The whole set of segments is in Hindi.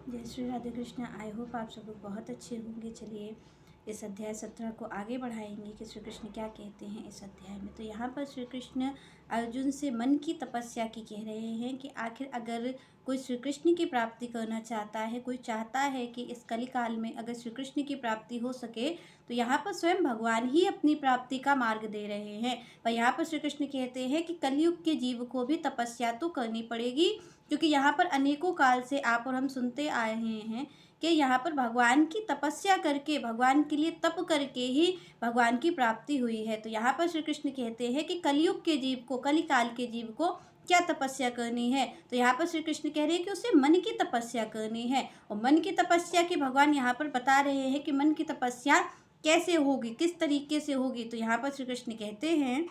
जय श्री राधे कृष्ण। आई होप आप सब लोग बहुत अच्छे होंगे। चलिए इस अध्याय 17 को आगे बढ़ाएंगे कि श्री कृष्ण क्या कहते हैं इस अध्याय में। तो यहाँ पर श्री कृष्ण अर्जुन से मन की तपस्या की कह रहे हैं कि आखिर अगर कोई श्री कृष्ण की प्राप्ति करना चाहता है, कोई चाहता है कि इस कलिकाल में अगर श्री कृष्ण की प्राप्ति हो सके, तो यहाँ पर स्वयं भगवान ही अपनी प्राप्ति का मार्ग दे रहे हैं। पर यहाँ पर श्री कृष्ण कहते हैं कि कलयुग के जीव को भी तपस्या तो करनी पड़ेगी, क्योंकि यहाँ पर अनेकों काल से आप और हम सुनते आए हैं कि यहाँ पर भगवान की तपस्या करके, भगवान के लिए तप करके ही भगवान की प्राप्ति हुई है। तो यहाँ पर श्री कृष्ण कहते हैं कि कलयुग के जीव को, कलिकाल के जीव को क्या तपस्या करनी है। तो यहाँ पर श्री कृष्ण कह रहे हैं कि उसे मन की तपस्या करनी है। और मन की तपस्या की भगवान यहाँ पर बता रहे हैं कि मन की तपस्या कैसे होगी, किस तरीके से होगी। तो यहाँ पर श्री कृष्ण कहते हैं,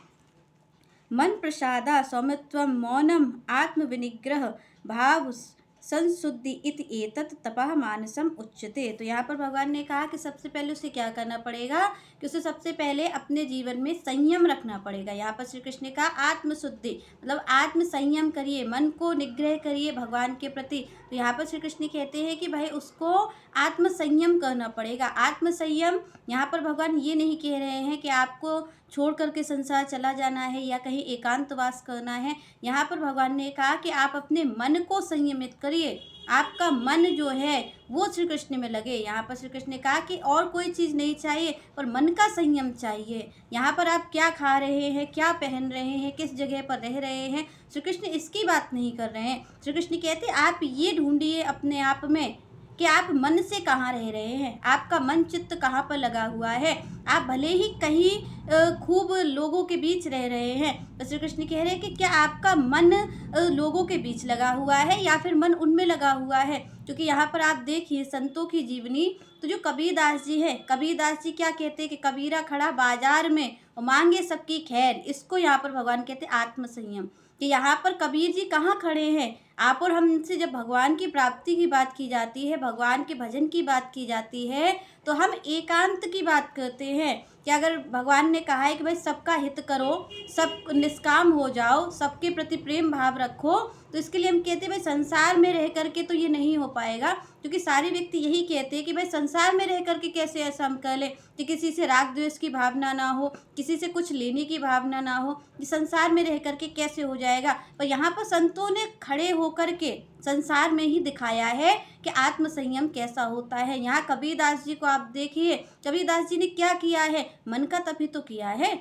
मन प्रसादा सौम्यत्वं मौनम आत्मविनिग्रह भाव संशुद्धि इति एतत् तपः मानसम उच्यते। तो यहाँ पर भगवान ने कहा कि सबसे पहले उसे क्या करना पड़ेगा, कि उसे सबसे पहले अपने जीवन में संयम रखना पड़ेगा। यहाँ पर श्री कृष्ण ने कहा आत्मशुद्धि, मतलब आत्म संयम करिए, मन को निग्रह करिए भगवान के प्रति। तो यहाँ पर श्री कृष्ण कहते हैं कि भाई उसको आत्म संयम करना पड़ेगा। आत्म संयम यहाँ पर भगवान ये नहीं कह रहे हैं कि आपको छोड़ करके संसार चला जाना है या कहीं एकांतवास करना है। यहाँ पर भगवान ने कहा कि आप अपने मन को संयमित करिए, आपका मन जो है वो श्री कृष्ण में लगे। यहाँ पर श्री कृष्ण ने कहा कि और कोई चीज़ नहीं चाहिए, पर मन का संयम चाहिए। यहाँ पर आप क्या खा रहे हैं, क्या पहन रहे हैं, किस जगह पर रह रहे हैं, श्री कृष्ण इसकी बात नहीं कर रहे हैं। श्री कृष्ण कहते आप ये ढूंढिए अपने आप में कि आप मन से कहाँ रह रहे हैं, आपका मन चित्त कहाँ पर लगा हुआ है। आप भले ही कहीं खूब लोगों के बीच रह रहे हैं, तो श्री कृष्ण कह रहे हैं कि क्या आपका मन लोगों के बीच लगा हुआ है या फिर मन उनमें लगा हुआ है। क्योंकि यहाँ पर आप देखिए संतों की जीवनी, तो जो कबीरदास जी हैं, कबीरदास जी क्या कहते हैं कि कबीरा खड़ा बाजार में और मांगे सबकी खैर। इसको यहाँ पर भगवान कहते हैं आत्मसंयम। कि यहाँ पर कबीर जी कहाँ खड़े हैं, आप और हमसे जब भगवान की प्राप्ति की बात की जाती है, भगवान के भजन की बात की जाती है, तो हम एकांत की बात करते हैं। कि अगर भगवान ने कहा है कि भाई सबका हित करो, सब निष्काम हो जाओ, सबके प्रति प्रेम भाव रखो, तो इसके लिए हम कहते हैं भाई संसार में रह करके तो ये नहीं हो पाएगा। क्योंकि सारे व्यक्ति यही कहते हैं कि भाई संसार में रह करके कैसे ऐसा हम कर लें कि किसी से राग द्वेष की भावना ना हो, किसी से कुछ लेने की भावना ना हो, कि संसार में रह करके कैसे हो जाएगा। पर यहाँ पर संतों ने खड़े होकर के संसार में ही दिखाया है कि आत्म संयम कैसा होता है। यहाँ कबीरदास जी को आप देखिए, कबीरदास जी ने क्या किया है, मन का तप ही तो किया है।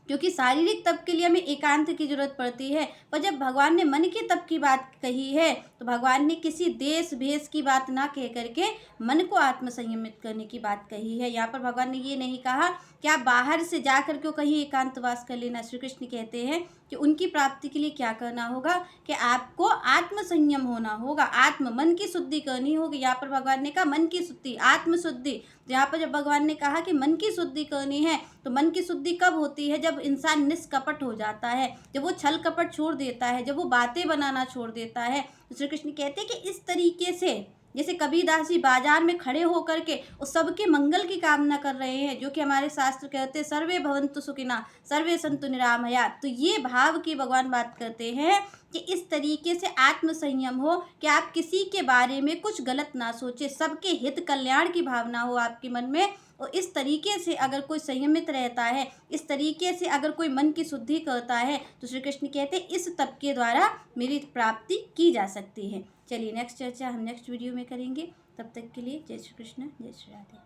क्योंकि शारीरिक तप के लिए हमें एकांत की जरूरत पड़ती है, पर जब भगवान ने मन के तप की बात कही है, तो भगवान ने किसी देश भेष की बात ना कह करके मन को आत्म संयमित करने की बात कही है। यहाँ पर भगवान ने ये नहीं कहा कि आप बाहर से जा करके कहीं एकांतवास कर लेना। श्री कृष्ण कहते हैं कि उनकी प्राप्ति के लिए क्या करना होगा, कि आपको आत्म संयम होना होगा, आत्म मन की शुद्धि करनी होगी। यहाँ पर भगवान ने कहा मन की शुद्धि, आत्म शुद्धि। तो यहाँ पर जब भगवान ने कहा कि मन की शुद्धि करनी है, तो मन की शुद्धि कब होती है, जब इंसान निष्कपट हो जाता है, जब वो छल कपट छोड़ देता है, जब वो बातें बनाना छोड़ देता है। तो श्री कृष्ण कहते हैं कि इस तरीके से जैसे कबीरदास जी बाजार में खड़े होकर के उस सबके मंगल की कामना कर रहे हैं, जो कि हमारे शास्त्र कहते हैं सर्वे भवन्तु सुखिनः सर्वे सन्तु निरामयाः। तो ये भाव की भगवान बात करते हैं कि इस तरीके से आत्म संयम हो कि आप किसी के बारे में कुछ गलत ना सोचें, सबके हित कल्याण की भावना हो आपके मन में। और इस तरीके से अगर कोई संयमित रहता है, इस तरीके से अगर कोई मन की शुद्धि करता है, तो श्री कृष्ण कहते हैं इस तप के द्वारा मेरी प्राप्ति की जा सकती है। चलिए नेक्स्ट चर्चा हम नेक्स्ट वीडियो में करेंगे। तब तक के लिए जय श्री कृष्ण, जय श्री राधे।